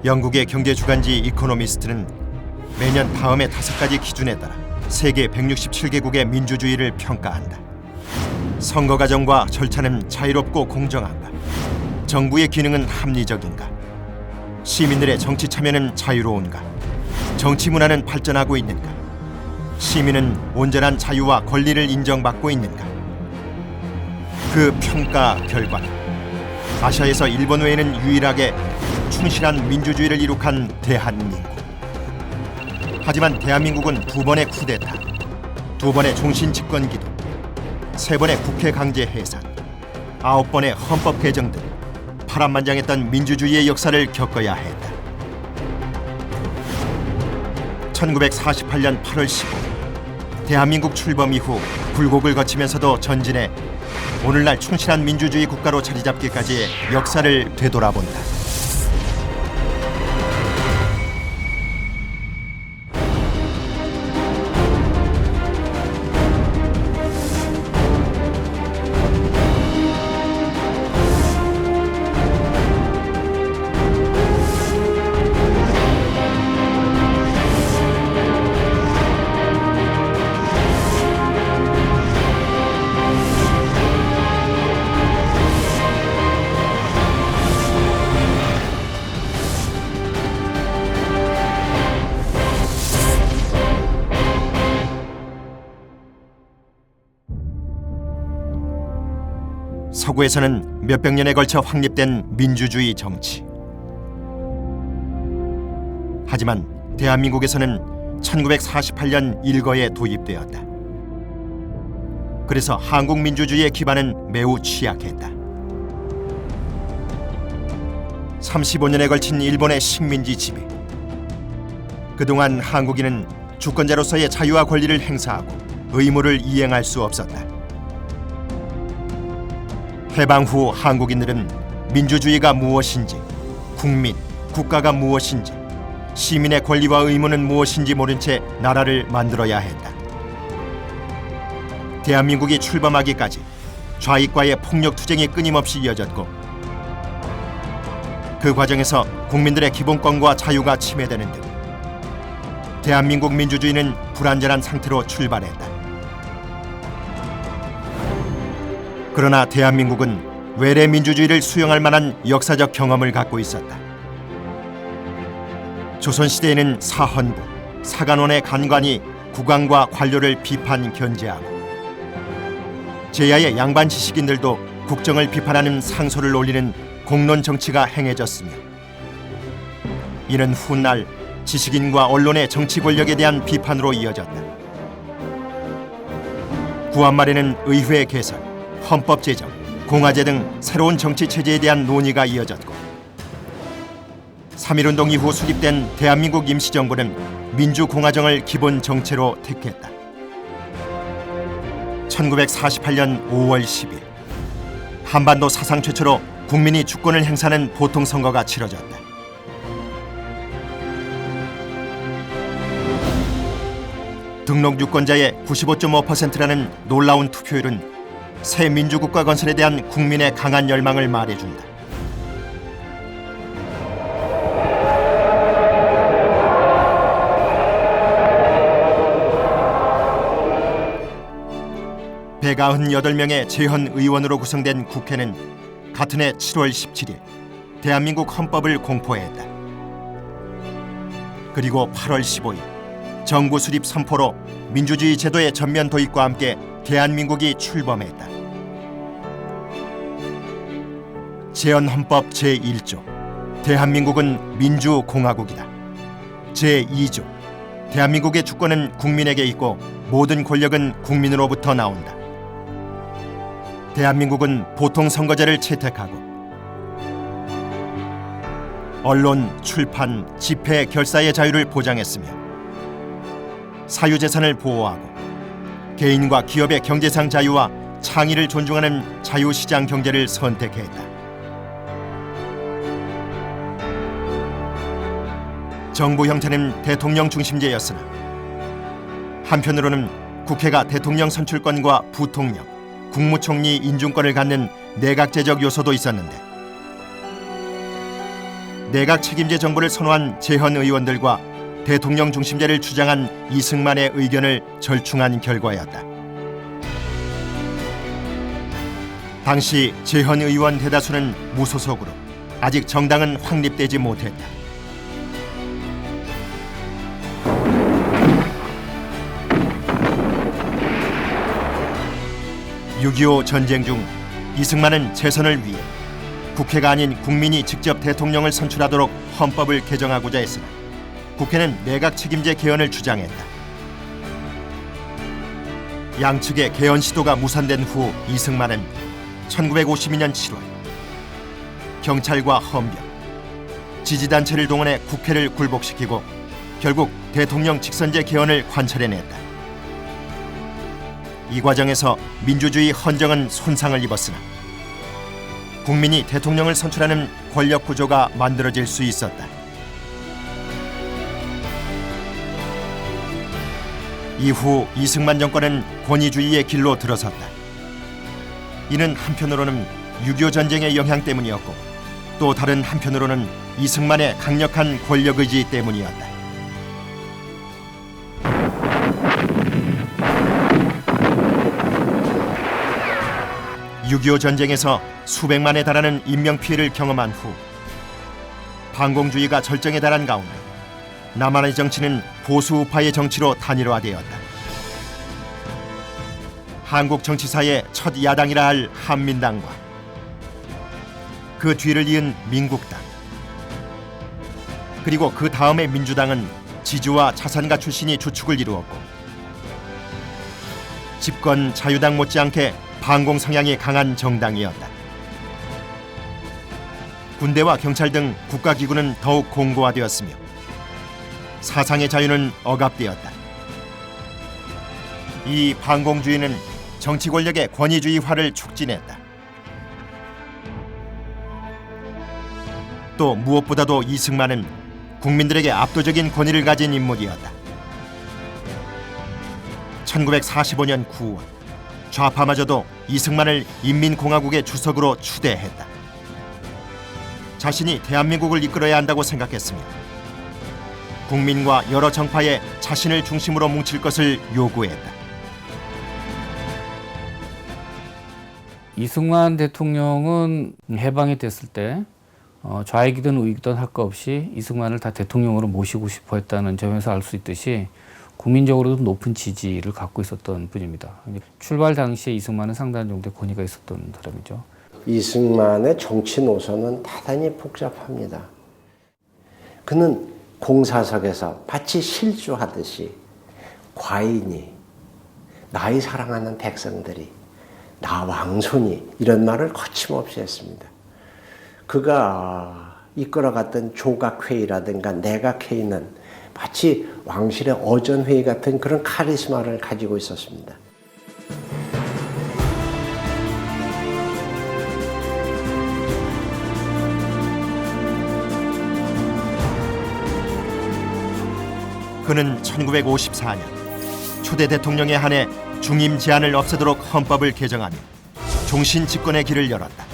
영국의 경제 주간지 이코노미스트는 매년 다음의 5가지 기준에 따라 세계 167개국의 민주주의를 평가한다. 선거 과정과 절차는 자유롭고 공정한가? 정부의 기능은 합리적인가? 시민들의 정치 참여는 자유로운가? 정치 문화는 발전하고 있는가? 시민은 온전한 자유와 권리를 인정받고 있는가? 그 평가 결과는 아시아에서 일본 외에는 유일하게 충실한 민주주의를 이룩한 대한민국. 하지만 대한민국은 2번의 쿠데타, 2번의 종신 집권 기도, 3번의 국회 강제 해산, 9번의 헌법 개정 등 파란만장했던 민주주의의 역사를 겪어야 했다. 1948년 8월 15일 대한민국 출범 이후 굴곡을 거치면서도 전진해 오늘날 충실한 민주주의 국가로 자리 잡기까지의 역사를 되돌아본다. 서구에서는 몇백 년에 걸쳐 확립된 민주주의 정치. 하지만 대한민국에서는 1948년 일거에 도입되었다. 그래서 한국 민주주의의 기반은 매우 취약했다. 35년에 걸친 일본의 식민지 지배. 그동안 한국인은 주권자로서의 자유와 권리를 행사하고 의무를 이행할 수 없었다. 해방 후 한국인들은 민주주의가 무엇인지, 국민, 국가가 무엇인지, 시민의 권리와 의무는 무엇인지 모른 채 나라를 만들어야 했다. 대한민국이 출범하기까지 좌익과의 폭력 투쟁이 끊임없이 이어졌고 그 과정에서 국민들의 기본권과 자유가 침해되는 등 대한민국 민주주의는 불완전한 상태로 출발했다. 그러나 대한민국은 외래 민주주의를 수용할 만한 역사적 경험을 갖고 있었다. 조선시대에는 사헌부, 사간원의 간관이 국왕과 관료를 비판 견제하고 제야의 양반 지식인들도 국정을 비판하는 상소를 올리는 공론 정치가 행해졌으며 이는 훗날 지식인과 언론의 정치 권력에 대한 비판으로 이어졌다. 구한 말에는 의회 개설, 헌법 제정, 공화제 등 새로운 정치 체제에 대한 논의가 이어졌고 3.1운동 이후 수립된 대한민국 임시정부는 민주공화정을 기본 정체로 택했다. 1948년 5월 10일 한반도 사상 최초로 국민이 주권을 행사하는 보통선거가 치러졌다. 등록 유권자의 95.5%라는 놀라운 투표율은 새 민주국가 건설에 대한 국민의 강한 열망을 말해준다. (198명의) 재헌 의원으로 구성된 국회는 같은 해 7월 17일 대한민국 헌법을 공포했다. 그리고 8월 15일 정부 수립 선포로 민주주의 제도의 전면 도입과 함께 대한민국이 출범했다. 재헌헌법 제1조 대한민국은 민주공화국이다. 제2조 대한민국의 주권은 국민에게 있고 모든 권력은 국민으로부터 나온다. 대한민국은 보통선거제를 채택하고 언론, 출판, 집회, 결사의 자유를 보장했으며 사유재산을 보호하고 개인과 기업의 경제상 자유와 창의를 존중하는 자유시장 경제를 선택했다. 정부 형태는 대통령 중심제였으나 한편으로는 국회가 대통령 선출권과 부통령, 국무총리 인준권을 갖는 내각제적 요소도 있었는데 내각 책임제 정부를 선호한 재헌 의원들과 대통령 중심제를 주장한 이승만의 의견을 절충한 결과였다. 당시 재헌 의원 대다수는 무소속으로 아직 정당은 확립되지 못했다. 6.25 전쟁 중 이승만은 재선을 위해 국회가 아닌 국민이 직접 대통령을 선출하도록 헌법을 개정하고자 했으나 국회는 내각 책임제 개헌을 주장했다. 양측의 개헌 시도가 무산된 후 이승만은 1952년 7월 경찰과 헌병, 지지단체를 동원해 국회를 굴복시키고 결국 대통령 직선제 개헌을 관철해냈다. 이 과정에서 민주주의 헌정은 손상을 입었으나 국민이 대통령을 선출하는 권력 구조가 만들어질 수 있었다. 이후 이승만 정권은 권위주의의 길로 들어섰다. 이는 한편으로는 6.25 전쟁의 영향 때문이었고 또 다른 한편으로는 이승만의 강력한 권력의지 때문이었다. 6.25 전쟁에서 수백만에 달하는 인명피해를 경험한 후 반공주의가 절정에 달한 가운데 남한의 정치는 보수우파의 정치로 단일화되었다. 한국 정치사의 첫 야당이라 할 한민당과 그 뒤를 이은 민국당 그리고 그 다음의 민주당은 지주와 자산가 출신이 주축을 이루었고 집권 자유당 못지않게 반공 성향이 강한 정당이었다. 군대와 경찰 등 국가기구는 더욱 공고화되었으며 사상의 자유는 억압되었다. 이 반공주의는 정치 권력의 권위주의화를 촉진했다. 또 무엇보다도 이승만은 국민들에게 압도적인 권위를 가진 인물이었다. 1945년 9월 좌파마저도 이승만을 인민공화국의 주석으로 추대했다. 자신이 대한민국을 이끌어야 한다고 생각했으며 국민과 여러 정파에 자신을 중심으로 뭉칠 것을 요구했다. 이승만 대통령은 해방이 됐을 때 좌익이든 우익이든 할 거 없이 이승만을 다 대통령으로 모시고 싶어 했다는 점에서 알 수 있듯이 국민적으로도 높은 지지를 갖고 있었던 분입니다. 출발 당시에 이승만은 상당한 정도의 권위가 있었던 사람이죠. 이승만의 정치 노선은 대단히 복잡합니다. 그는 공사석에서 마치 실주하듯이 과인이, 나의 사랑하는 백성들이, 나 왕손이 이런 말을 거침없이 했습니다. 그가 이끌어갔던 조각회의라든가 내각회의는 마치 왕실의 어전회의 같은 그런 카리스마를 가지고 있었습니다. 그는 1954년 초대 대통령에 한해 중임 제한을 없애도록 헌법을 개정하며 종신 집권의 길을 열었다.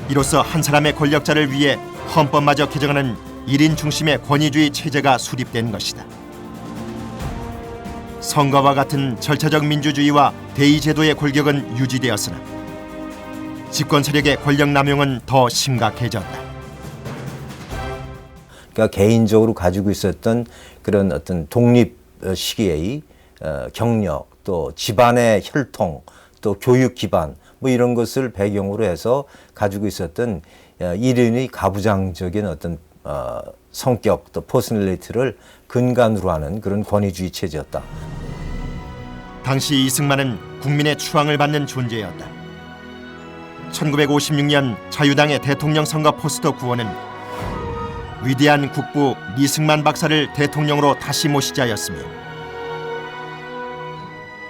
이로써 한 사람의 권력자를 위해 헌법마저 개정하는 1인 중심의 권위주의 체제가 수립된 것이다. 선거와 같은 절차적 민주주의와 대의제도의 골격은 유지되었으나 집권 세력의 권력 남용은 더 심각해졌다. 그러니까 개인적으로 가지고 있었던 그런 어떤 독립 시기의 경력, 또 집안의 혈통, 또 교육 기반 뭐 이런 것을 배경으로 해서 가지고 있었던 일인의 가부장적인 어떤 성격 또 퍼스널리티를 근간으로 하는 그런 권위주의 체제였다. 당시 이승만은 국민의 추앙을 받는 존재였다. 1956년 자유당의 대통령 선거 포스터 구호는 위대한 국부 이승만 박사를 대통령으로 다시 모시자였으며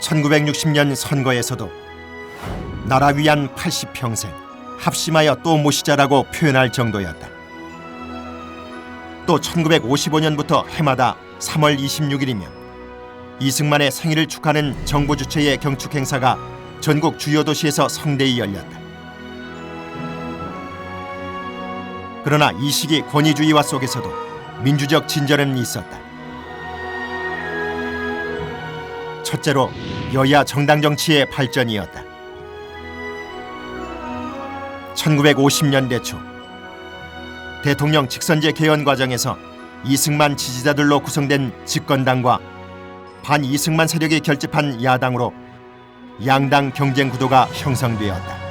1960년 선거에서도 나라 위한 80평생 합심하여 또 모시자라고 표현할 정도였다. 또 1955년부터 해마다 3월 26일이면 이승만의 생일을 축하하는 정부 주최의 경축 행사가 전국 주요 도시에서 성대히 열렸다. 그러나 이 시기 권위주의화 속에서도 민주적 진전은 있었다. 첫째로 여야 정당 정치의 발전이었다. 1950년대 초 대통령 직선제 개헌 과정에서 이승만 지지자들로 구성된 집권당과 반 이승만 세력이 결집한 야당으로 양당 경쟁 구도가 형성되었다.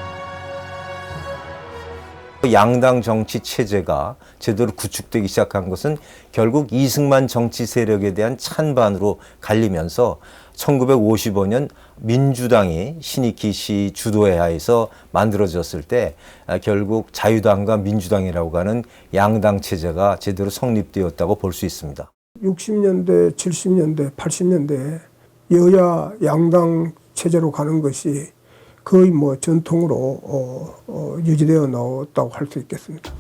양당 정치 체제가 제대로 구축되기 시작한 것은 결국 이승만 정치 세력에 대한 찬반으로 갈리면서 1955년 민주당이 신익희 씨 주도에 하에서 만들어졌을 때 결국 자유당과 민주당이라고 하는 양당 체제가 제대로 성립되었다고 볼 수 있습니다. 60년대, 70년대, 80년대 여야 양당 체제로 가는 것이 거의 전통으로 유지되어 나왔다고 할 수 있겠습니다.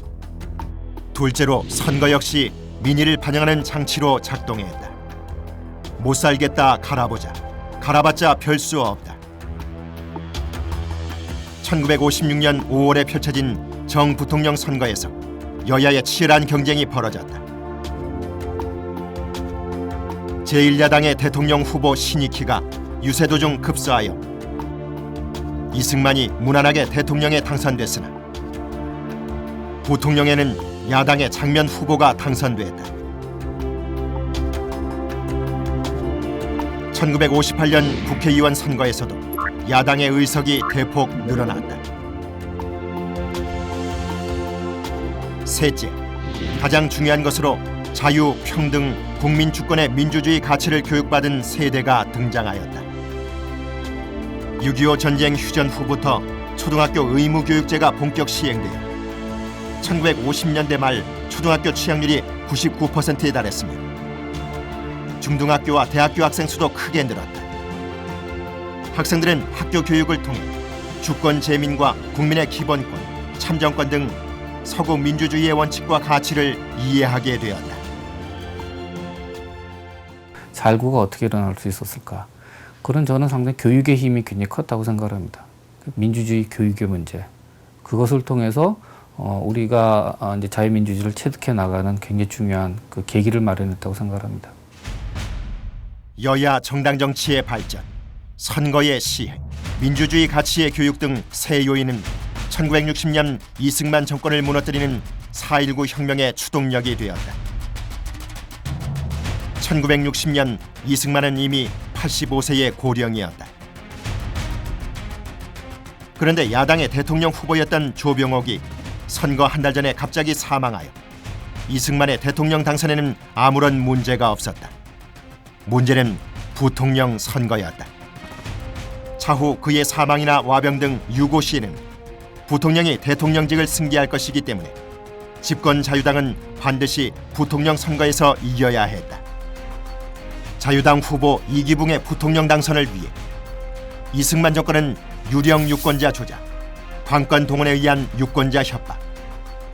둘째로 선거 역시 민의를 반영하는 장치로 작동했다. 못 살겠다 갈아보자. 갈아봤자 별 수 없다. 1956년 5월에 펼쳐진 정부통령 선거에서 여야의 치열한 경쟁이 벌어졌다. 제1야당의 대통령 후보 신익희가 유세도 중 급소하여 이승만이 무난하게 대통령에 당선됐으나 부통령에는 야당의 장면 후보가 당선됐다. 1958년 국회의원 선거에서도 야당의 의석이 대폭 늘어났다. 셋째, 가장 중요한 것으로 자유, 평등, 국민 주권의 민주주의 가치를 교육받은 세대가 등장하였다. 6.25 전쟁 휴전 후부터 초등학교 의무교육제가 본격 시행되어 1950년대 말 초등학교 취학률이 99%에 달했으며 중등학교와 대학교 학생 수도 크게 늘었다. 학생들은 학교 교육을 통해 주권 재민과 국민의 기본권, 참정권 등 서구 민주주의의 원칙과 가치를 이해하게 되었다. 살구가 어떻게 일어날 수 있었을까? 그런 저는 상당히 교육의 힘이 굉장히 컸다고 생각합니다. 민주주의 교육의 문제. 그것을 통해서 우리가 이제 자유민주주의를 체득해 나가는 굉장히 중요한 그 계기를 마련했다고 생각합니다. 여야 정당 정치의 발전, 선거의 시행, 민주주의 가치의 교육 등 세 요인은 1960년 이승만 정권을 무너뜨리는 4.19 혁명의 추동력이 되었다. 1960년 이승만은 이미 85세의 고령이었다. 그런데 야당의 대통령 후보였던 조병옥이 선거 한 달 전에 갑자기 사망하여 이승만의 대통령 당선에는 아무런 문제가 없었다. 문제는 부통령 선거였다. 차후 그의 사망이나 와병 등 유고 시에는 부통령이 대통령직을 승계할 것이기 때문에 집권 자유당은 반드시 부통령 선거에서 이겨야 했다. 자유당 후보 이기붕의 부통령 당선을 위해 이승만 정권은 유령 유권자 조작, 관권 동원에 의한 유권자 협박,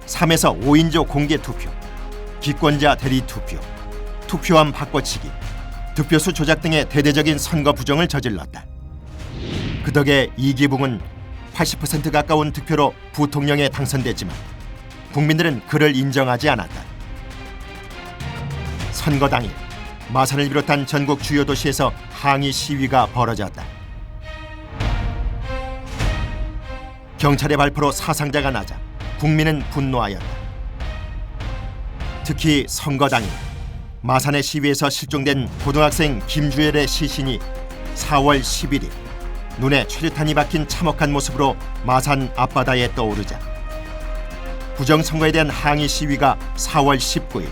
3에서 5인조 공개 투표, 기권자 대리 투표, 투표함 바꿔치기, 득표수 조작 등의 대대적인 선거 부정을 저질렀다. 그 덕에 이기붕은 80% 가까운 득표로 부통령에 당선됐지만 국민들은 그를 인정하지 않았다. 선거 당일 마산을 비롯한 전국 주요 도시에서 항의 시위가 벌어졌다. 경찰의 발표로 사상자가 나자 국민은 분노하였다. 특히 선거 당일 마산의 시위에서 실종된 고등학생 김주열의 시신이 4월 11일 눈에 최루탄이 박힌 참혹한 모습으로 마산 앞바다에 떠오르자 부정선거에 대한 항의 시위가 4월 19일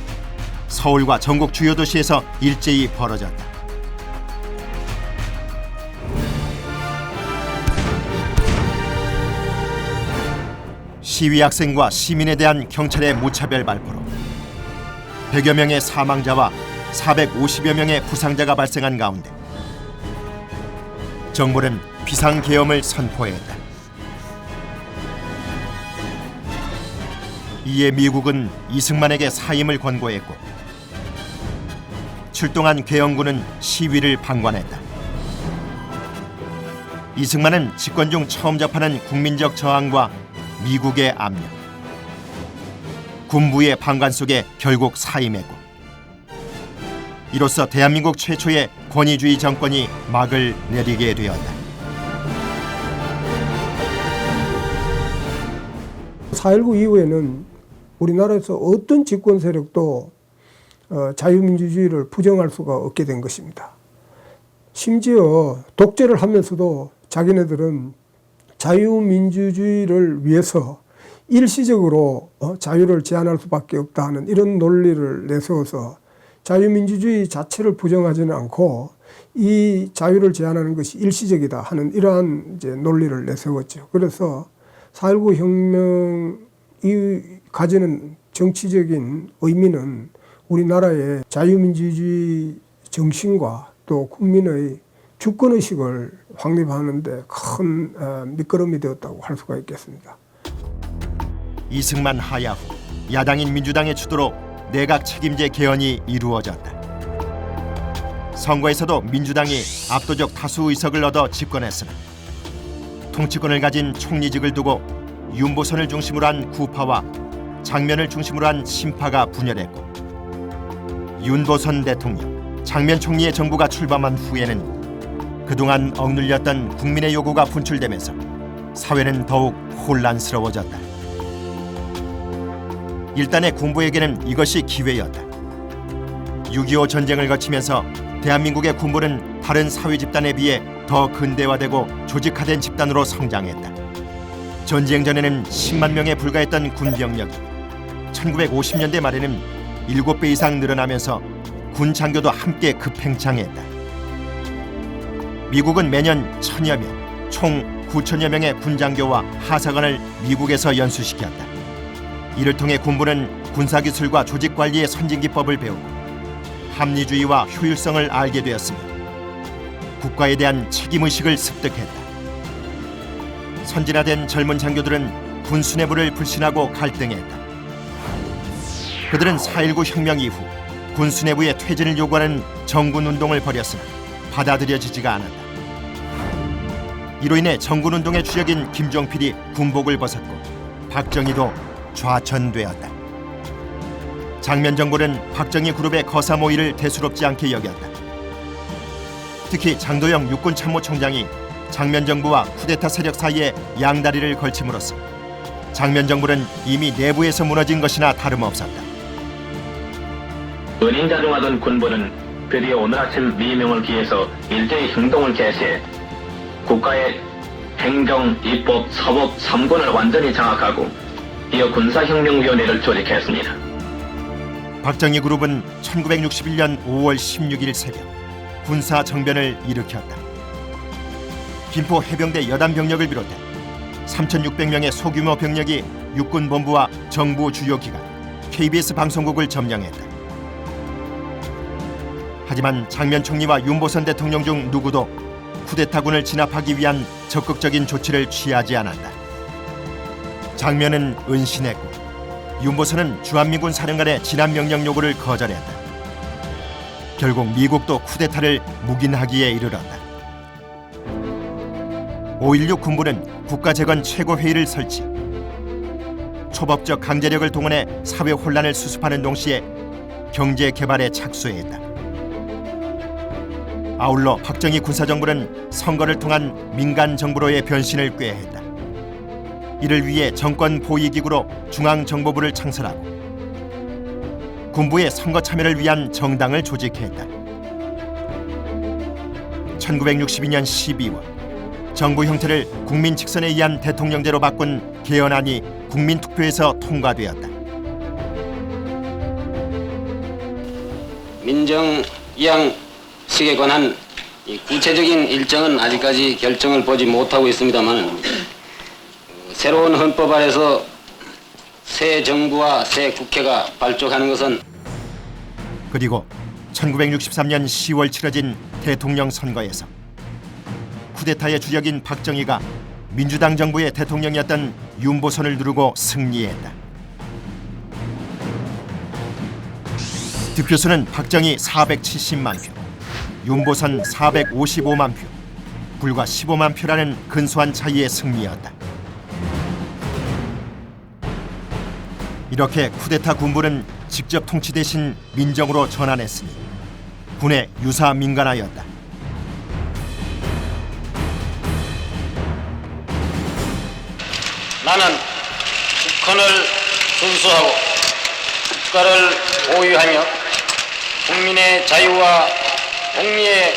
서울과 전국 주요 도시에서 일제히 벌어졌다. 시위 학생과 시민에 대한 경찰의 무차별 발포로 100여 명의 사망자와 450여 명의 부상자가 발생한 가운데 정부는 비상계엄을 선포했다. 이에 미국은 이승만에게 사임을 권고했고 출동한 계엄군은 시위를 방관했다. 이승만은 집권 중 처음 접하는 국민적 저항과 미국의 압력, 군부의 방관 속에 결국 사임했고, 이로써 대한민국 최초의 권위주의 정권이 막을 내리게 되었다. 4.19 이후에는 우리나라에서 어떤 집권 세력도 자유민주주의를 부정할 수가 없게 된 것입니다. 심지어 독재를 하면서도 자기네들은 자유민주주의를 위해서 일시적으로 자유를 제한할 수밖에 없다 하는 이런 논리를 내세워서 자유민주주의 자체를 부정하지는 않고 이 자유를 제한하는 것이 일시적이다 하는 이러한 이제 논리를 내세웠죠. 그래서 4.19 혁명이 가지는 정치적인 의미는 우리나라의 자유민주주의 정신과 또 국민의 주권의식을 확립하는 데 큰 밑거름이 되었다고 할 수가 있겠습니다. 이승만 하야 후 야당인 민주당의 주도로 내각 책임제 개헌이 이루어졌다. 선거에서도 민주당이 압도적 다수 의석을 얻어 집권했으나 통치권을 가진 총리직을 두고 윤보선을 중심으로 한 구파와 장면을 중심으로 한 신파가 분열했고, 윤보선 대통령, 장면 총리의 정부가 출범한 후에는 그동안 억눌렸던 국민의 요구가 분출되면서 사회는 더욱 혼란스러워졌다. 일단의 군부에게는 이것이 기회였다. 6.25 전쟁을 거치면서 대한민국의 군부는 다른 사회 집단에 비해 더 근대화되고 조직화된 집단으로 성장했다. 전쟁 전에는 10만 명에 불과했던 군 병력이 1950년대 말에는 7배 이상 늘어나면서 군 장교도 함께 급팽창했다. 미국은 매년 1000여 명, 총 9천여 명의 군 장교와 하사관을 미국에서 연수시켰다. 이를 통해 군부는 군사기술과 조직관리의 선진기법을 배우고 합리주의와 효율성을 알게 되었으며 국가에 대한 책임의식을 습득했다. 선진화된 젊은 장교들은 군 수뇌부를 불신하고 갈등했다. 그들은 4.19 혁명 이후 군 수뇌부의 퇴진을 요구하는 정군운동을 벌였으나 받아들여지지가 않았다. 이로 인해 정군운동의 주역인 김종필이 군복을 벗었고 박정희도 좌천되었다. 장면 정부는 박정희 그룹의 거사 모의를 대수롭지 않게 여겼다. 특히 장도영 육군참모총장이 장면 정부와 쿠데타 세력 사이에 양다리를 걸침으로써 장면 정부는 이미 내부에서 무너진 것이나 다름없었다. 은인자중하던 군부는 드디어 오늘 아침 미명을 기해서 일제히 행동을 개시해 국가의 행정, 입법, 사법, 3군을 완전히 장악하고 이어 군사혁명위원회를 조직했습니다. 박정희 그룹은 1961년 5월 16일 새벽 군사정변을 일으켰다. 김포 해병대 여단 병력을 비롯해 3,600명의 소규모 병력이 육군본부와 정부 주요 기관, KBS 방송국을 점령했다. 하지만 장면 총리와 윤보선 대통령 중 누구도 쿠데타군을 진압하기 위한 적극적인 조치를 취하지 않았다. 장면은 은신했고 윤보선은 주한미군 사령관의 진압 명령 요구를 거절했다. 결국 미국도 쿠데타를 묵인하기에 이르렀다. 5.16 군부는 국가재건 최고회의를 설치, 초법적 강제력을 동원해 사회 혼란을 수습하는 동시에 경제 개발에 착수했다. 아울러 박정희 군사정부는 선거를 통한 민간 정부로의 변신을 꾀했다. 이를 위해 정권 보위기구로 중앙정보부를 창설하고 군부의 선거 참여를 위한 정당을 조직했다. 1962년 12월 정부 형태를 국민 직선에 의한 대통령제로 바꾼 개헌안이 국민투표에서 통과되었다. 민정 이양식에 관한 구체적인 일정은 아직까지 결정을 보지 못하고 있습니다만 새로운 헌법 아래서 새 정부와 새 국회가 발족하는 것은 그리고 1963년 10월 치러진 대통령 선거에서 쿠데타의 주역인 박정희가 민주당 정부의 대통령이었던 윤보선을 누르고 승리했다. 득표수는 박정희 470만 표, 윤보선 455만 표, 불과 15만 표라는 근소한 차이의 승리였다. 이렇게 쿠데타 군부는 직접 통치 대신 민정으로 전환했으니 군의 유사 민간화였다. 나는 국헌을 준수하고 국가를 보유하며 국민의 자유와 복리에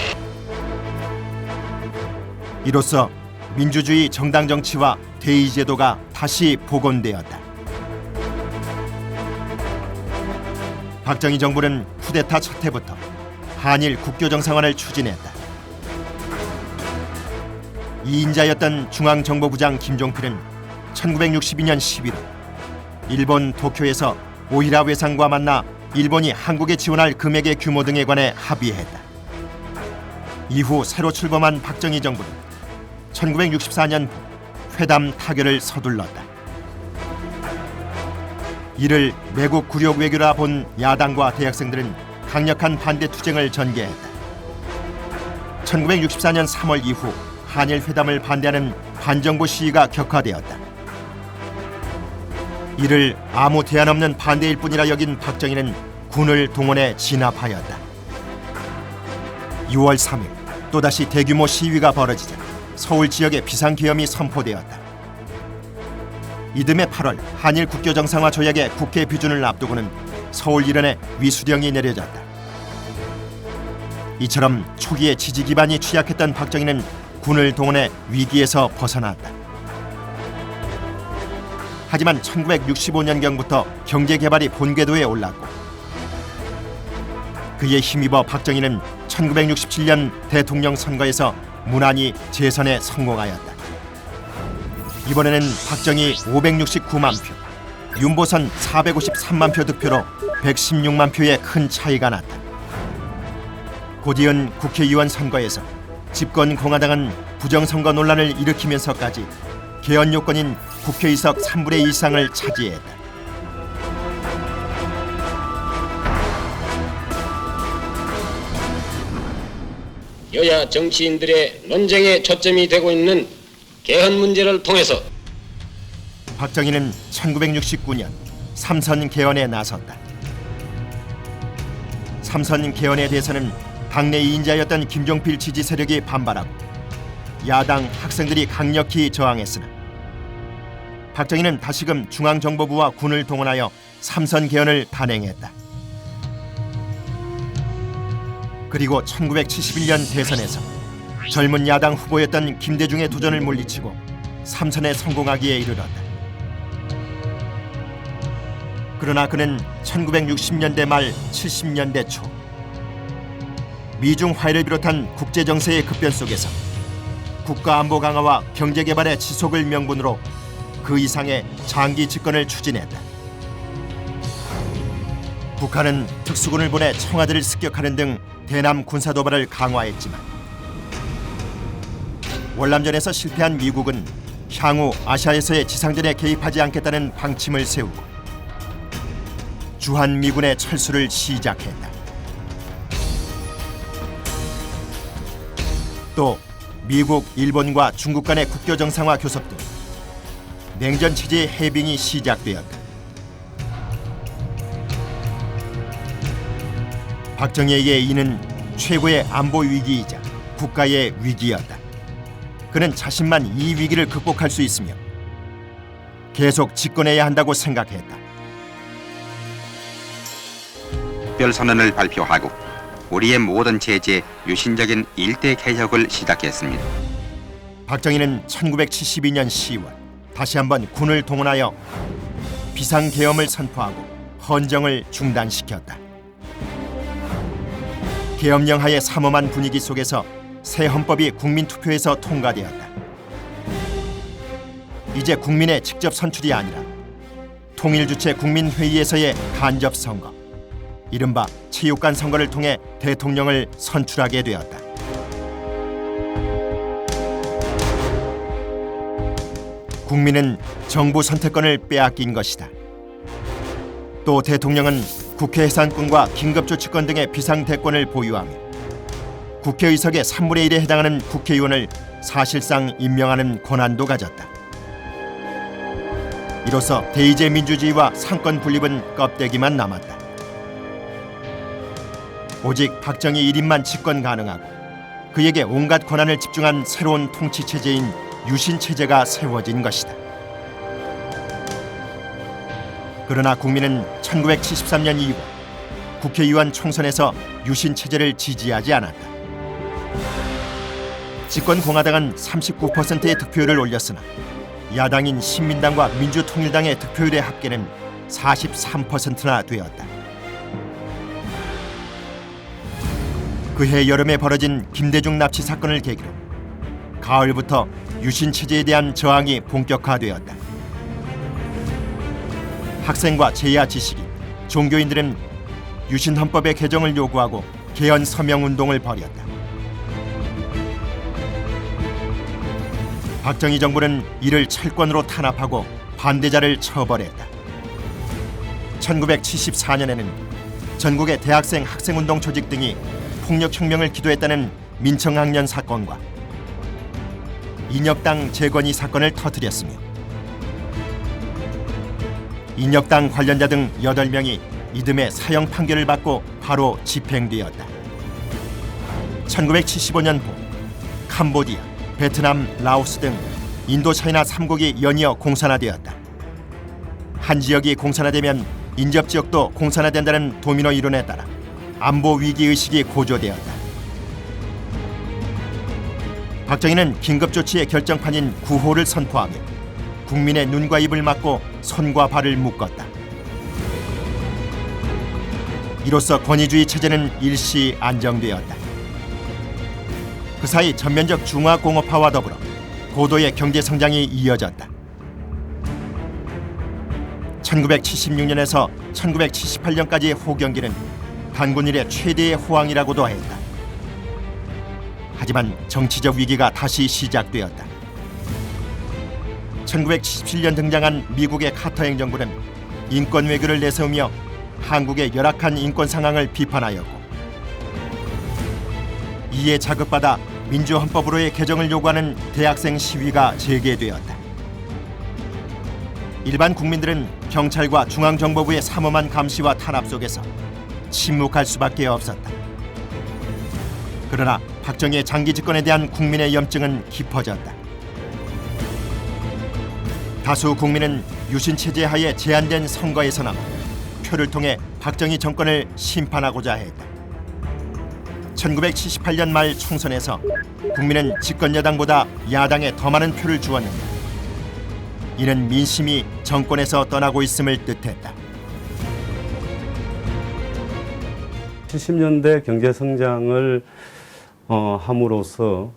이로써 민주주의 정당 정치와 대의 제도가 다시 복원되었다. 박정희 정부는 쿠데타 첫 해부터 한일 국교 정상화를 추진했다. 2인자였던 중앙정보부장 김종필은 1962년 11월 일본 도쿄에서 오히라 외상과 만나 일본이 한국에 지원할 금액의 규모 등에 관해 합의했다. 이후 새로 출범한 박정희 정부는 1964년 회담 타결을 서둘렀다. 이를 매국 굴욕 외교라 본 야당과 대학생들은 강력한 반대 투쟁을 전개했다. 1964년 3월 이후 한일 회담을 반대하는 반정부 시위가 격화되었다. 이를 아무 대안 없는 반대일 뿐이라 여긴 박정희는 군을 동원해 진압하였다. 6월 3일 또다시 대규모 시위가 벌어지자 서울 지역에 비상계엄이 선포되었다. 이듬해 8월 한일 국교 정상화 조약의 국회 비준을 앞두고는 서울 일원에 위수령이 내려졌다. 이처럼 초기에 지지 기반이 취약했던 박정희는 군을 동원해 위기에서 벗어났다. 하지만 1965년경부터 경제 개발이 본궤도에 올랐고 그에 힘입어 박정희는 1967년 대통령 선거에서 무난히 재선에 성공하였다. 이번에는 박정희 569만 표, 윤보선 453만 표 득표로 116만 표의 큰 차이가 났다. 곧이은 국회의원 선거에서 집권 공화당은 부정선거 논란을 일으키면서까지 개헌 요건인 국회의석 3분의 2 이상을 차지했다. 여야 정치인들의 논쟁의 초점이 되고 있는 개헌 문제를 통해서 박정희는 1969년 삼선 개헌에 나섰다. 삼선 개헌에 대해서는 당내 2인자였던 김종필 지지 세력이 반발하고 야당 학생들이 강력히 저항했으나 박정희는 다시금 중앙정보부와 군을 동원하여 삼선 개헌을 단행했다. 그리고 1971년 대선에서 젊은 야당 후보였던 김대중의 도전을 물리치고 삼선에 성공하기에 이르렀다. 그러나 그는 1960년대 말 70년대 초 미중 화해를 비롯한 국제 정세의 급변 속에서 국가 안보 강화와 경제 개발의 지속을 명분으로 그 이상의 장기 집권을 추진했다. 북한은 특수군을 보내 청와대를 습격하는 등 대남 군사 도발을 강화했지만 월남전에서 실패한 미국은 향후 아시아에서의 지상전에 개입하지 않겠다는 방침을 세우고 주한미군의 철수를 시작했다. 또 미국, 일본과 중국 간의 국교 정상화 교섭 등 냉전 체제의 해빙이 시작되었다. 박정희에게 이는 최고의 안보 위기이자 국가의 위기였다. 그는 자신만 이 위기를 극복할 수 있으며 계속 집권해야 한다고 생각했다. 특별선언을 발표하고 우리의 모든 체제에 유신적인 일대 개혁을 시작했습니다. 박정희는 1972년 10월 다시 한번 군을 동원하여 비상계엄을 선포하고 헌정을 중단시켰다. 계엄령 하의 삼엄한 분위기 속에서 새 헌법이 국민투표에서 통과되었다. 이제 국민의 직접 선출이 아니라 통일주체 국민회의에서의 간접선거, 이른바 체육관 선거를 통해 대통령을 선출하게 되었다. 국민은 정부 선택권을 빼앗긴 것이다. 또 대통령은 국회 해산권과 긴급조치권 등의 비상대권을 보유하며 국회의석의 3분의 1에 해당하는 국회의원을 사실상 임명하는 권한도 가졌다. 이로써 대의제 민주주의와 상권 분립은 껍데기만 남았다. 오직 박정희 1인만 집권 가능하고 그에게 온갖 권한을 집중한 새로운 통치 체제인 유신 체제가 세워진 것이다. 그러나 국민은 1973년 2월 국회의원 총선에서 유신 체제를 지지하지 않았다. 집권 공화당은 39%의 득표율을 올렸으나 야당인 신민당과 민주통일당의 득표율의 합계는 43%나 되었다. 그해 여름에 벌어진 김대중 납치 사건을 계기로 가을부터 유신 체제에 대한 저항이 본격화되었다. 학생과 재야 지식인, 종교인들은 유신 헌법의 개정을 요구하고 개헌 서명 운동을 벌였다. 박정희 정부는 이를 철권으로 탄압하고 반대자를 처벌했다. 1974년에는 전국의 대학생 학생운동 조직 등이 폭력혁명을 기도했다는 민청학년 사건과 인혁당 재건이 사건을 터뜨렸으며 인혁당 관련자 등 8명이 이듬해 사형 판결을 받고 바로 집행되었다. 1975년 봄 캄보디아, 베트남, 라오스 등 인도차이나 3국이 연이어 공산화되었다. 한 지역이 공산화되면 인접 지역도 공산화된다는 도미노 이론에 따라 안보 위기 의식이 고조되었다. 박정희는 긴급조치의 결정판인 구호를 선포하며 국민의 눈과 입을 막고 손과 발을 묶었다. 이로써 권위주의 체제는 일시 안정되었다. 그 사이 전면적 중화공업화와 더불어 고도의 경제 성장이 이어졌다. 1976년에서 1978년까지의 호경기는 단군 이래 최대의 호황이라고도 했다. 하지만 정치적 위기가 다시 시작되었다. 1977년 등장한 미국의 카터 행정부는 인권 외교를 내세우며 한국의 열악한 인권 상황을 비판하였고 이에 자극받아 민주헌법으로의 개정을 요구하는 대학생 시위가 재개되었다. 일반 국민들은 경찰과 중앙정보부의 삼엄한 감시와 탄압 속에서 침묵할 수밖에 없었다. 그러나 박정희의 장기 집권에 대한 국민의 염증은 깊어졌다. 다수 국민은 유신 체제 하에 제한된 선거에서나마 표를 통해 박정희 정권을 심판하고자 했다. 1978년 말 총선에서 국민은 집권 여당보다 야당에 더 많은 표를 주었는데 이는 민심이 정권에서 떠나고 있음을 뜻했다. 70년대 경제 성장을 함으로써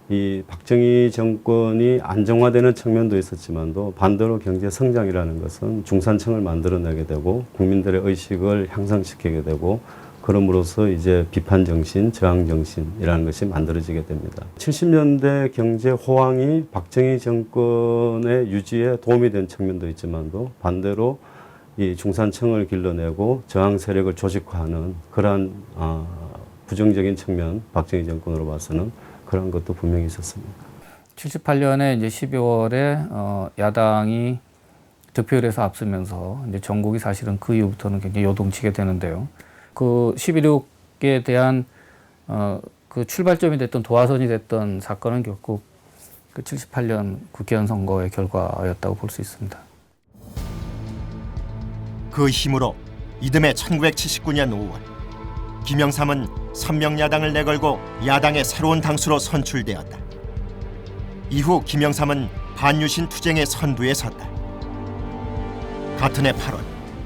이 박정희 정권이 안정화되는 측면도 있었지만도 반대로 경제 성장이라는 것은 중산층을 만들어내게 되고 국민들의 의식을 향상시키게 되고 그럼으로써 이제 비판 정신, 저항 정신이라는 것이 만들어지게 됩니다. 70년대 경제 호황이 박정희 정권의 유지에 도움이 된 측면도 있지만도 반대로 이 중산층을 길러내고 저항 세력을 조직화하는 그러한 부정적인 측면, 박정희 정권으로 봐서는 그런 것도 분명히 있었습니다. 78년에 이제 12월에 야당이 득표율에서 앞서면서 이제 전국이 사실은 그 이후부터는 굉장히 요동치게 되는데요. 그 11.6에 대한 그 출발점이 됐던 도화선이 됐던 사건은 결국 그 78년 국회의원 선거의 결과였다고 볼 수 있습니다. 그 힘으로 이듬해 1979년 5월 김영삼은 선명야당을 내걸고 야당의 새로운 당수로 선출되었다. 이후 김영삼은 반유신 투쟁의 선두에 섰다. 같은 해 8월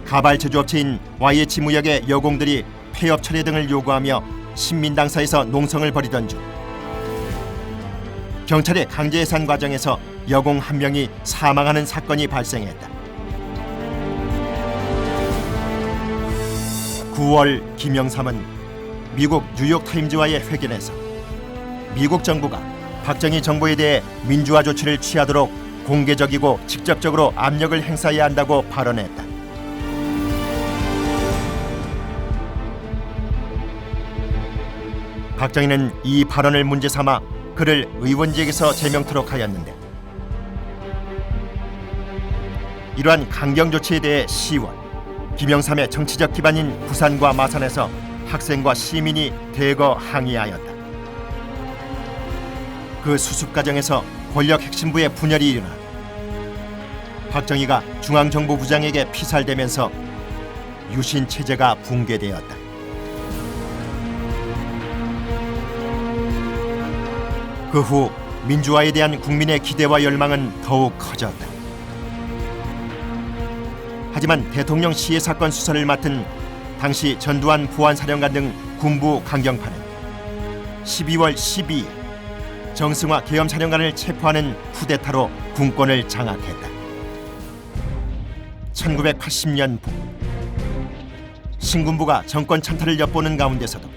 가발 제조업체인 YH무역의 여공들이 폐업 철회 등을 요구하며 신민당사에서 농성을 벌이던 중 경찰의 강제 해산 과정에서 여공 한 명이 사망하는 사건이 발생했다. 9월 김영삼은 미국 뉴욕타임즈와의 회견에서 미국 정부가 박정희 정부에 대해 민주화 조치를 취하도록 공개적이고 직접적으로 압력을 행사해야 한다고 발언했다. 박정희는 이 발언을 문제 삼아 그를 의원직에서 제명토록 하였는데 이러한 강경 조치에 대해 10월 김영삼의 정치적 기반인 부산과 마산에서 학생과 시민이 대거 항의하였다. 그 수습 과정에서 권력 핵심부의 분열이 일어나 박정희가 중앙정보부장에게 피살되면서 유신 체제가 붕괴되었다. 그 후 민주화에 대한 국민의 기대와 열망은 더욱 커졌다. 하지만 대통령 시해 사건 수사를 맡은 당시 전두환 보안사령관 등 군부 강경파는 12월 12일 정승화 계엄사령관을 체포하는 쿠데타로 군권을 장악했다. 1980년 봄 신군부가 정권 찬탈을 엿보는 가운데서도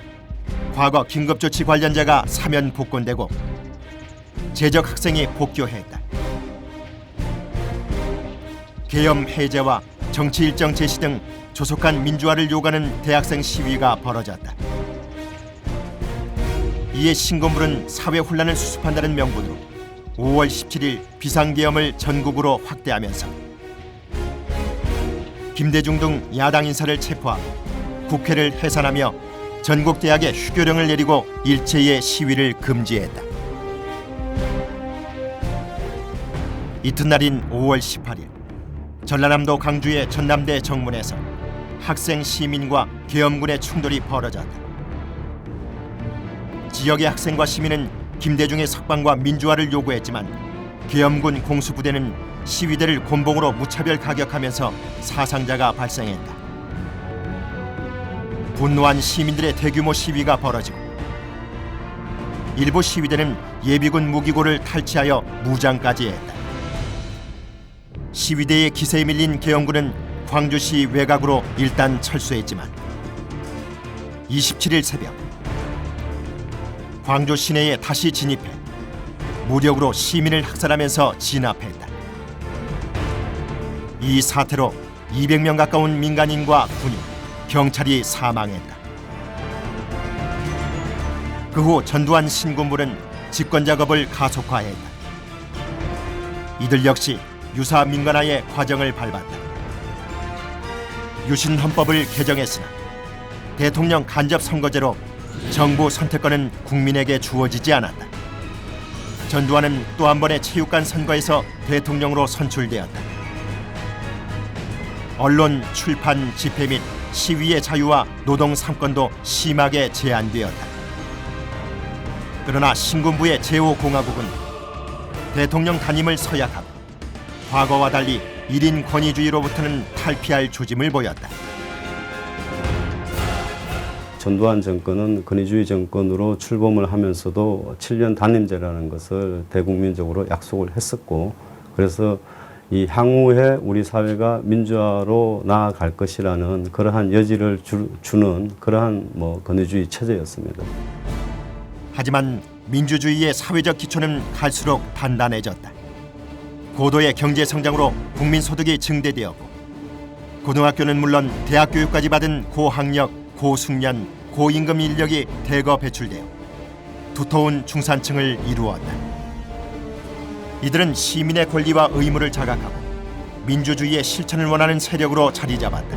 과거 긴급조치 관련자가 사면 복권되고 재적 학생이 복교했다. 계엄 해제와 정치 일정 제시 등 조속한 민주화를 요구하는 대학생 시위가 벌어졌다. 이에 신군부는 사회 혼란을 수습한다는 명분으로 5월 17일 비상계엄을 전국으로 확대하면서 김대중 등 야당 인사를 체포하고 국회를 해산하며 전국 대학에 휴교령을 내리고 일체의 시위를 금지했다. 이튿날인 5월 18일 전라남도 강주의 전남대 정문에서 학생 시민과 계엄군의 충돌이 벌어졌다. 지역의 학생과 시민은 김대중의 석방과 민주화를 요구했지만 계엄군 공수부대는 시위대를 곤봉으로 무차별 가격하면서 사상자가 발생했다. 분노한 시민들의 대규모 시위가 벌어지고 일부 시위대는 예비군 무기고를 탈취하여 무장까지 했다. 시위대의 기세에 밀린 계엄군은 광주시 외곽으로 일단 철수했지만 27일 새벽 광주 시내에 다시 진입해 무력으로 시민을 학살하면서 진압했다. 이 사태로 200명 가까운 민간인과 군인, 경찰이 사망했다. 그 후 전두환 신군부는 집권 작업을 가속화했다. 이들 역시 유사 민간화의 과정을 밟았다. 유신 헌법을 개정했으나 대통령 간접 선거제로 정부 선택권은 국민에게 주어지지 않았다. 전두환은 또 한 번의 체육관 선거에서 대통령으로 선출되었다. 언론, 출판, 집회 및 시위의 자유와 노동 3권도 심하게 제한되었다. 그러나 신군부의 제5공화국은 대통령 단임을 서약하고 과거와 달리 1인 권위주의로부터는 탈피할 조짐을 보였다. 전두환 정권은 권위주의 정권으로 출범을 하면서도 7년 단임제라는 것을 대국민적으로 약속을 했었고, 그래서 이 향후에 우리 사회가 민주화로 나아갈 것이라는 그러한 여지를 주는 그러한 권위주의 체제였습니다. 하지만 민주주의의 사회적 기초는 갈수록 단단해졌다. 고도의 경제 성장으로 국민 소득이 증대되었고 고등학교는 물론 대학 교육까지 받은 고학력, 고숙련, 고임금 인력이 대거 배출되어 두터운 중산층을 이루었다. 이들은 시민의 권리와 의무를 자각하고 민주주의의 실천을 원하는 세력으로 자리 잡았다.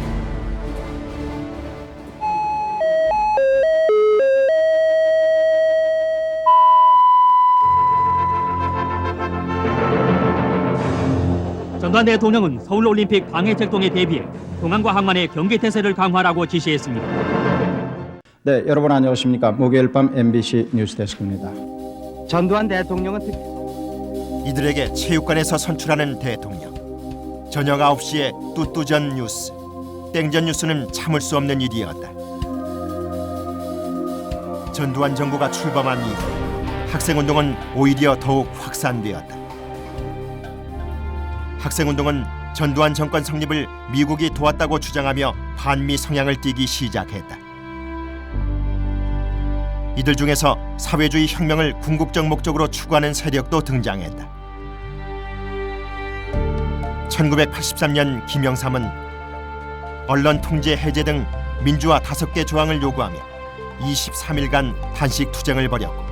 전두환 대통령은 서울올림픽 방해책동에 대비해 공항과 항만의 경계태세를 강화하라고 지시했습니다. 네, 여러분 안녕하십니까. 목요일 밤 MBC 뉴스데스크입니다. 전두환 대통령은 이들에게 체육관에서 선출하는 대통령. 저녁 9시에 뚜뚜전 뉴스, 땡전 뉴스는 참을 수 없는 일이었다. 전두환 정부가 출범한 이후 학생운동은 오히려 더욱 확산되었다. 학생운동은 전두환 정권 성립을 미국이 도왔다고 주장하며 반미 성향을 띠기 시작했다. 이들 중에서 사회주의 혁명을 궁극적 목적으로 추구하는 세력도 등장했다. 1983년 김영삼은 언론 통제 해제 등 민주화 5개 조항을 요구하며 23일간 단식 투쟁을 벌였고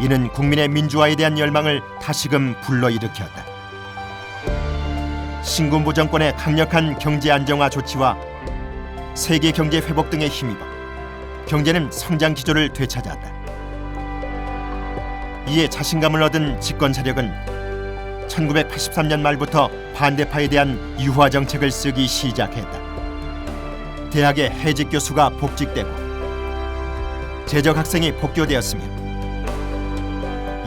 이는 국민의 민주화에 대한 열망을 다시금 불러일으켰다. 신군부 정권의 강력한 경제 안정화 조치와 세계 경제 회복 등에 힘입어 경제는 성장 기조를 되찾았다. 이에 자신감을 얻은 집권 세력은 1983년 말부터 반대파에 대한 유화 정책을 쓰기 시작했다. 대학의 해직 교수가 복직되고 재적 학생이 복교되었으며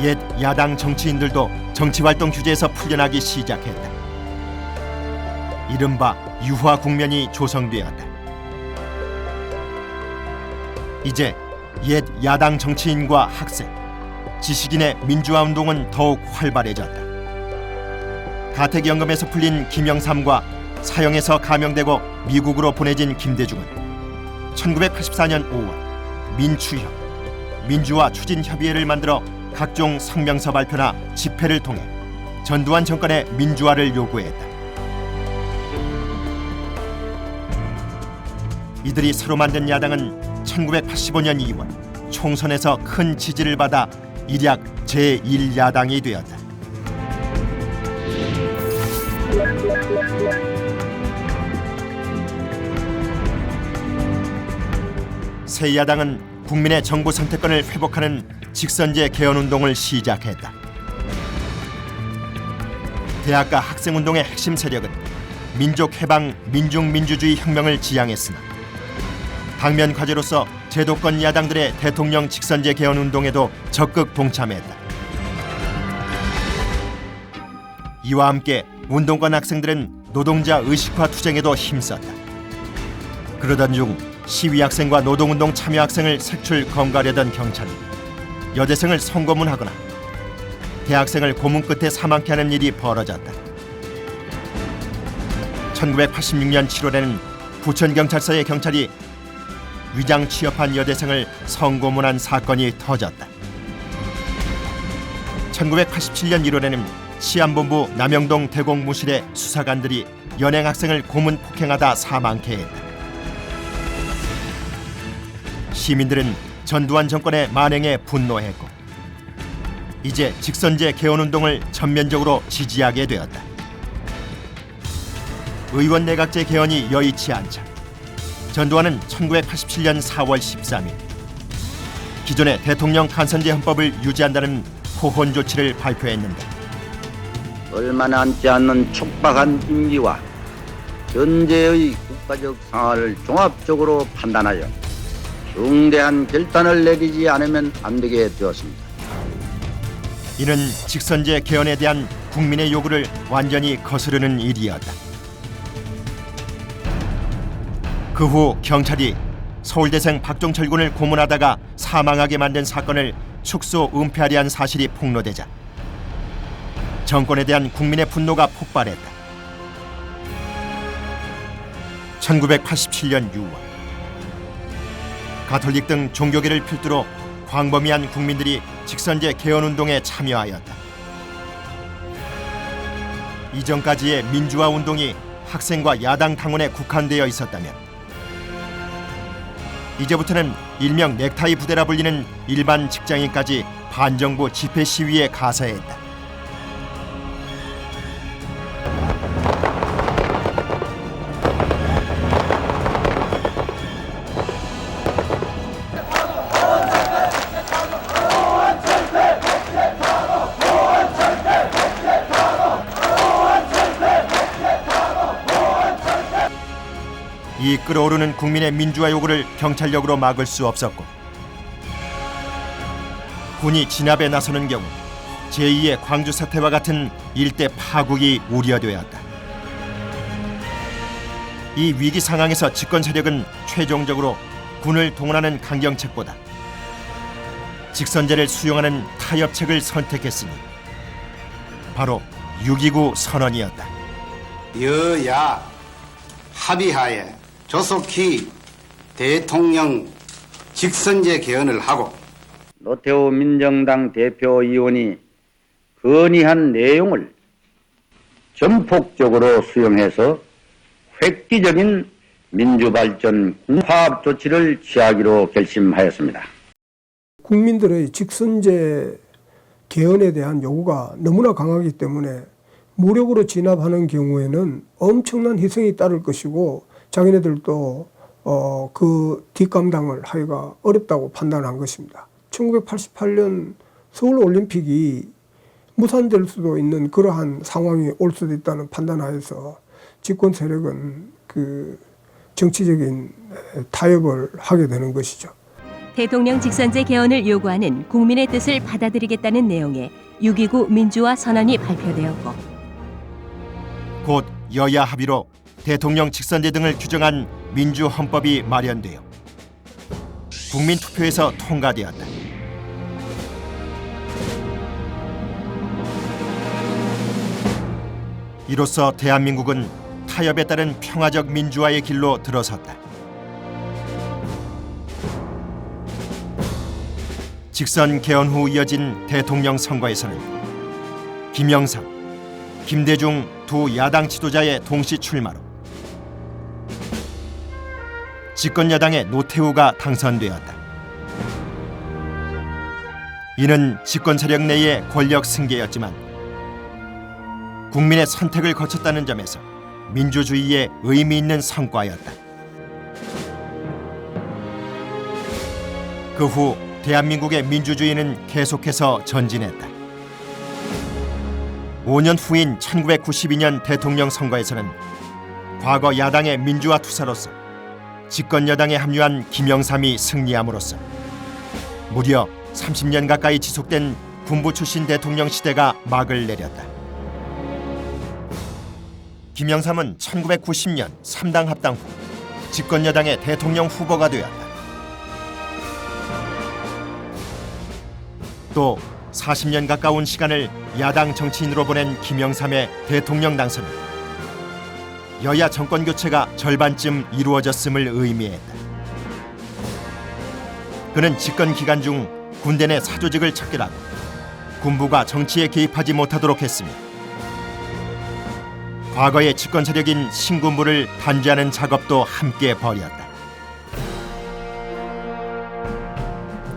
옛 야당 정치인들도 정치활동 규제에서 풀려나기 시작했다. 이른바 유화 국면이 조성되었다. 이제 옛 야당 정치인과 학생, 지식인의 민주화 운동은 더욱 활발해졌다. 가택연금에서 풀린 김영삼과 사형에서 감형되고 미국으로 보내진 김대중은 1984년 5월 민추협, 민주화 추진협의회를 만들어 각종 성명서 발표나 집회를 통해 전두환 정권의 민주화를 요구했다. 이들이 서로 만든 야당은 1985년 2월 총선에서 큰 지지를 받아 일약 제1야당이 되었다. 새 야당은 국민의 정부 선택권을 회복하는 직선제 개헌운동을 시작했다. 대학가 학생운동의 핵심 세력은 민족해방 민중민주주의 혁명을 지향했으나 당면 과제로서 제도권 야당들의 대통령 직선제 개헌운동에도 적극 동참했다. 이와 함께 운동권 학생들은 노동자 의식화 투쟁에도 힘썼다. 그러던 중 시위 학생과 노동운동 참여 학생을 색출 검거하려던 경찰이 여대생을 성고문하거나 대학생을 고문 끝에 사망케 하는 일이 벌어졌다. 1986년 7월에는 부천경찰서의 경찰이 위장 취업한 여대생을 성고문한 사건이 터졌다. 1987년 1월에는 시안본부 남영동 대공무실의 수사관들이 연행 학생을 고문 폭행하다 사망케 했다. 시민들은 전두환 정권의 만행에 분노했고 이제 직선제 개헌운동을 전면적으로 지지하게 되었다. 의원 내각제 개헌이 여의치 않자 전두환은 1987년 4월 13일 기존의 대통령 간선제 헌법을 유지한다는 호헌 조치를 발표했는데 얼마 남지 않는 촉박한 임기와 현재의 국가적 상황을 종합적으로 판단하여 중대한 결단을 내리지 않으면 안 되게 되었습니다. 이는 직선제 개헌에 대한 국민의 요구를 완전히 거스르는 일이었다. 그 후 경찰이 서울대생 박종철 군을 고문하다가 사망하게 만든 사건을 축소 은폐하려 한 사실이 폭로되자 정권에 대한 국민의 분노가 폭발했다. 1987년 6월 가톨릭 등 종교계를 필두로 광범위한 국민들이 직선제 개헌운동에 참여하였다. 이전까지의 민주화 운동이 학생과 야당 당원에 국한되어 있었다면 이제부터는 일명 넥타이 부대라 불리는 일반 직장인까지 반정부 집회 시위에 가세했다. 이 끓어오르는 국민의 민주화 요구를 경찰력으로 막을 수 없었고 군이 진압에 나서는 경우 제2의 광주 사태와 같은 일대 파국이 우려되었다. 이 위기 상황에서 집권 세력은 최종적으로 군을 동원하는 강경책보다 직선제를 수용하는 타협책을 선택했으니 바로 6.29 선언이었다. 여야 합의하에 조속히 대통령 직선제 개헌을 하고 노태우 민정당 대표의원이 건의한 내용을 전폭적으로 수용해서 획기적인 민주발전 화합 조치를 취하기로 결심하였습니다. 국민들의 직선제 개헌에 대한 요구가 너무나 강하기 때문에 무력으로 진압하는 경우에는 엄청난 희생이 따를 것이고 자기네들도 그 뒷감당을 하기가 어렵다고 판단한 것입니다. 1988년 서울올림픽이 무산될 수도 있는 그러한 상황이 올 수도 있다는 판단하에서 집권 세력은 그 정치적인 타협을 하게 되는 것이죠. 대통령 직선제 개헌을 요구하는 국민의 뜻을 받아들이겠다는 내용의 6.29 민주화 선언이 발표되었고 곧 여야 합의로 대통령 직선제 등을 규정한 민주헌법이 마련되어 국민투표에서 통과되었다. 이로써 대한민국은 타협에 따른 평화적 민주화의 길로 들어섰다. 직선 개헌 후 이어진 대통령 선거에서는 김영삼, 김대중 두 야당 지도자의 동시 출마로 집권 여당의 노태우가 당선되었다. 이는 집권 세력 내의 권력 승계였지만 국민의 선택을 거쳤다는 점에서 민주주의에 의미 있는 성과였다. 그 후 대한민국의 민주주의는 계속해서 전진했다. 5년 후인 1992년 대통령 선거에서는 과거 야당의 민주화 투사로서 집권 여당에 합류한 김영삼이 승리함으로써 무려 30년 가까이 지속된 군부 출신 대통령 시대가 막을 내렸다. 김영삼은 1990년 3당 합당 후 집권 여당의 대통령 후보가 되었다. 또 40년 가까운 시간을 야당 정치인으로 보낸 김영삼의 대통령 당선은 여야 정권 교체가 절반쯤 이루어졌음을 의미했다. 그는 집권 기간 중 군대 내 사조직을 척결하고 군부가 정치에 개입하지 못하도록 했으며 과거의 집권 세력인 신군부를 단죄하는 작업도 함께 벌였다.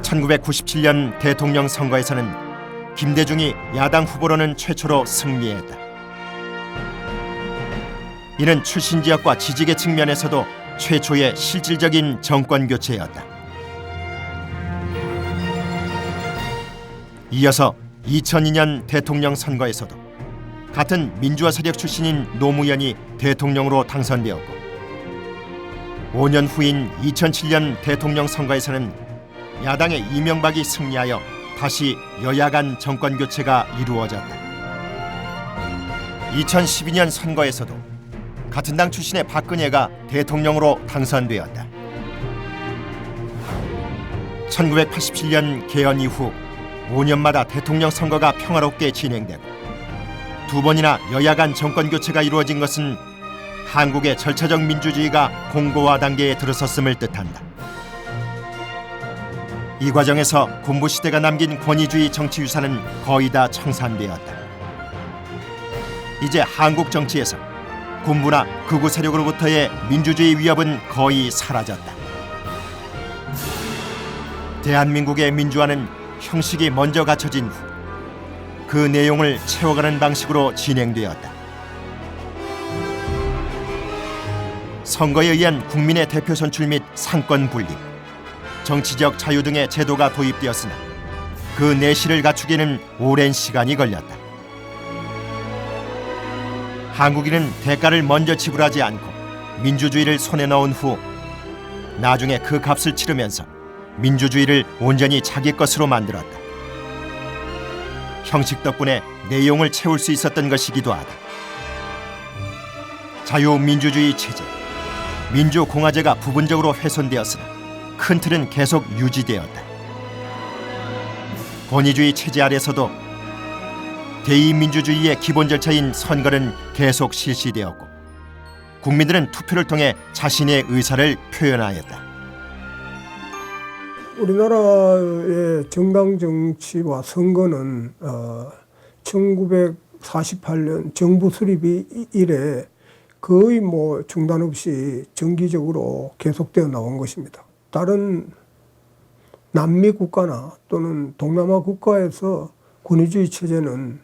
1997년 대통령 선거에서는 김대중이 야당 후보로는 최초로 승리했다. 이는 출신 지역과 지지계 면에서도 최초의 실질적인 정권 교체였다. 이어서 2002년 대통령 선거에서도 같은 민주화 세력 출신인 노무현이 대통령으로 당선되었고 5년 후인 2007년 대통령 선거에서는 야당의 이명박이 승리하여 다시 여야 간 정권 교체가 이루어졌다. 2012년 선거에서도 같은 당 출신의 박근혜가 대통령으로 당선되었다. 1987년 개헌 이후 5년마다 대통령 선거가 평화롭게 진행되고 두 번이나 여야 간 정권 교체가 이루어진 것은 한국의 절차적 민주주의가 공고화 단계에 들어섰음을 뜻한다. 이 과정에서 군부 시대가 남긴 권위주의 정치 유산은 거의 다 청산되었다. 이제 한국 정치에서 군부나 극우 세력으로부터의 민주주의 위협은 거의 사라졌다. 대한민국의 민주화는 형식이 먼저 갖춰진 후 그 내용을 채워가는 방식으로 진행되었다. 선거에 의한 국민의 대표 선출 및 상권 분립, 정치적 자유 등의 제도가 도입되었으나 그 내실을 갖추기는 오랜 시간이 걸렸다. 한국인은 대가를 먼저 지불하지 않고 민주주의를 손에 넣은 후 나중에 그 값을 치르면서 민주주의를 온전히 자기 것으로 만들었다. 형식 덕분에 내용을 채울 수 있었던 것이기도 하다. 자유민주주의 체제, 민주공화제가 부분적으로 훼손되었으나 큰 틀은 계속 유지되었다. 권위주의 체제 아래서도 대의민주주의의 기본 절차인 선거는 계속 실시되었고 국민들은 투표를 통해 자신의 의사를 표현하였다. 우리나라의 정당 정치와 선거는 1948년 정부 수립 이래 거의 중단 없이 정기적으로 계속되어 나온 것입니다. 다른 남미 국가나 또는 동남아 국가에서 권위주의 체제는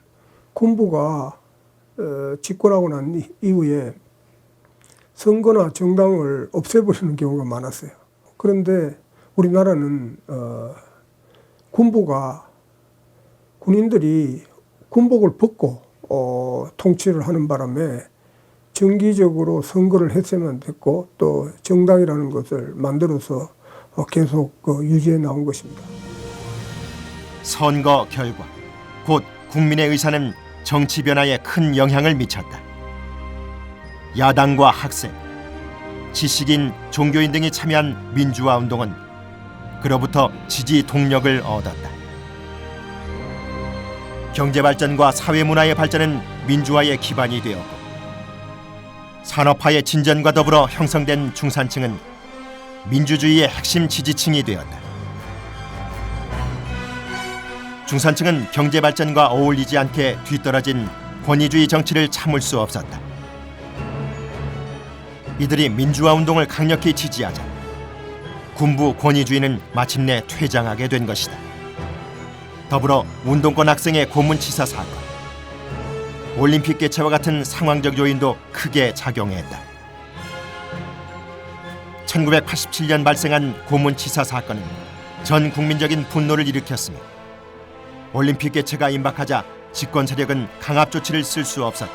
군부가 집권하고 난 이후에 선거나 정당을 없애버리는 경우가 많았어요. 그런데 우리나라는 군인들이 군복을 벗고 통치를 하는 바람에 정기적으로 선거를 했으면 됐고 또 정당이라는 것을 만들어서 계속 유지해 나온 것입니다. 선거 결과 곧 국민의 의사는 정치 변화에 큰 영향을 미쳤다. 야당과 학생, 지식인, 종교인 등이 참여한 민주화 운동은 그로부터 지지 동력을 얻었다. 경제 발전과 사회 문화의 발전은 민주화의 기반이 되었고 산업화의 진전과 더불어 형성된 중산층은 민주주의의 핵심 지지층이 되었다. 중산층은 경제 발전과 어울리지 않게 뒤떨어진 권위주의 정치를 참을 수 없었다. 이들이 민주화 운동을 강력히 지지하자 군부 권위주의는 마침내 퇴장하게 된 것이다. 더불어 운동권 학생의 고문치사 사건, 올림픽 개최와 같은 상황적 요인도 크게 작용했다. 1987년 발생한 고문치사 사건은 전 국민적인 분노를 일으켰으며 올림픽 개최가 임박하자 집권 세력은 강압 조치를 쓸 수 없었다.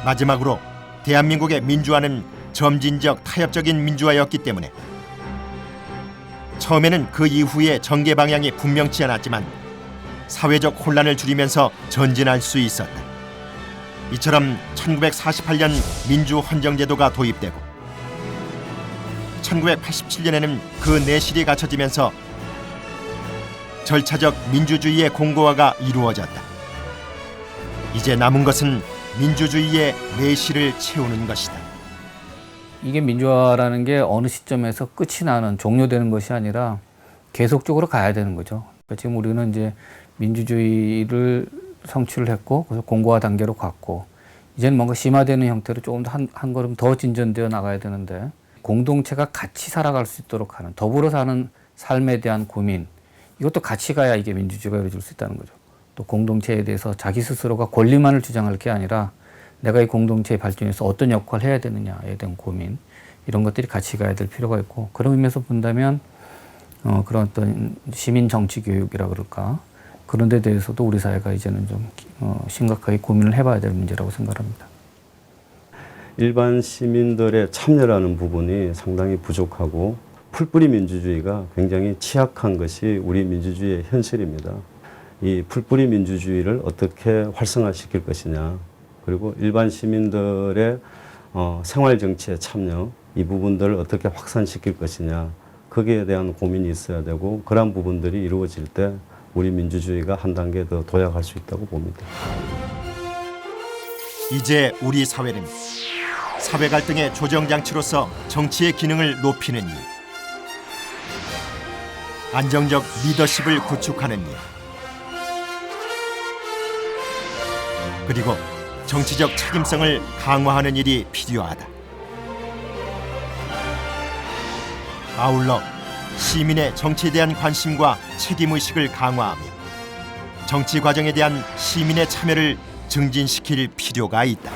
마지막으로 대한민국의 민주화는 점진적 타협적인 민주화였기 때문에 처음에는 그 이후의 전개 방향이 분명치 않았지만 사회적 혼란을 줄이면서 전진할 수 있었다. 이처럼 1948년 민주헌정제도가 도입되고 1987년에는 그 내실이 갖춰지면서 절차적 민주주의의 공고화가 이루어졌다. 이제 남은 것은 민주주의의 내실을 채우는 것이다. 이게 민주화라는 게 어느 시점에서 끝이 나는, 종료되는 것이 아니라 계속적으로 가야 되는 거죠. 그러니까 지금 우리는 이제 민주주의를 성취를 했고 그래서 공고화 단계로 갔고 이제는 뭔가 심화되는 형태로 조금 더 한 걸음 더 진전되어 나가야 되는데, 공동체가 같이 살아갈 수 있도록 하는, 더불어 사는 삶에 대한 고민, 이것도 같이 가야 이게 민주주의가 이루어질 수 있다는 거죠. 또 공동체에 대해서 자기 스스로가 권리만을 주장할 게 아니라 내가 이 공동체의 발전에서 어떤 역할을 해야 되느냐에 대한 고민, 이런 것들이 같이 가야 될 필요가 있고, 그런 의미에서 본다면 그런 어떤 시민 정치 교육이라 그럴까, 그런 데 대해서도 우리 사회가 이제는 좀 심각하게 고민을 해봐야 될 문제라고 생각합니다. 일반 시민들의 참여라는 부분이 상당히 부족하고 풀뿌리 민주주의가 굉장히 취약한 것이 우리 민주주의의 현실입니다. 이 풀뿌리 민주주의를 어떻게 활성화시킬 것이냐, 그리고 일반 시민들의 생활 정치에 참여, 이 부분들을 어떻게 확산시킬 것이냐, 거기에 대한 고민이 있어야 되고, 그러한 부분들이 이루어질 때 우리 민주주의가 한 단계 더 도약할 수 있다고 봅니다. 이제 우리 사회는 사회 갈등의 조정장치로서 정치의 기능을 높이는 일, 안정적 리더십을 구축하는 일, 그리고 정치적 책임성을 강화하는 일이 필요하다. 아울러 시민의 정치에 대한 관심과 책임의식을 강화하며 정치 과정에 대한 시민의 참여를 증진시킬 필요가 있다.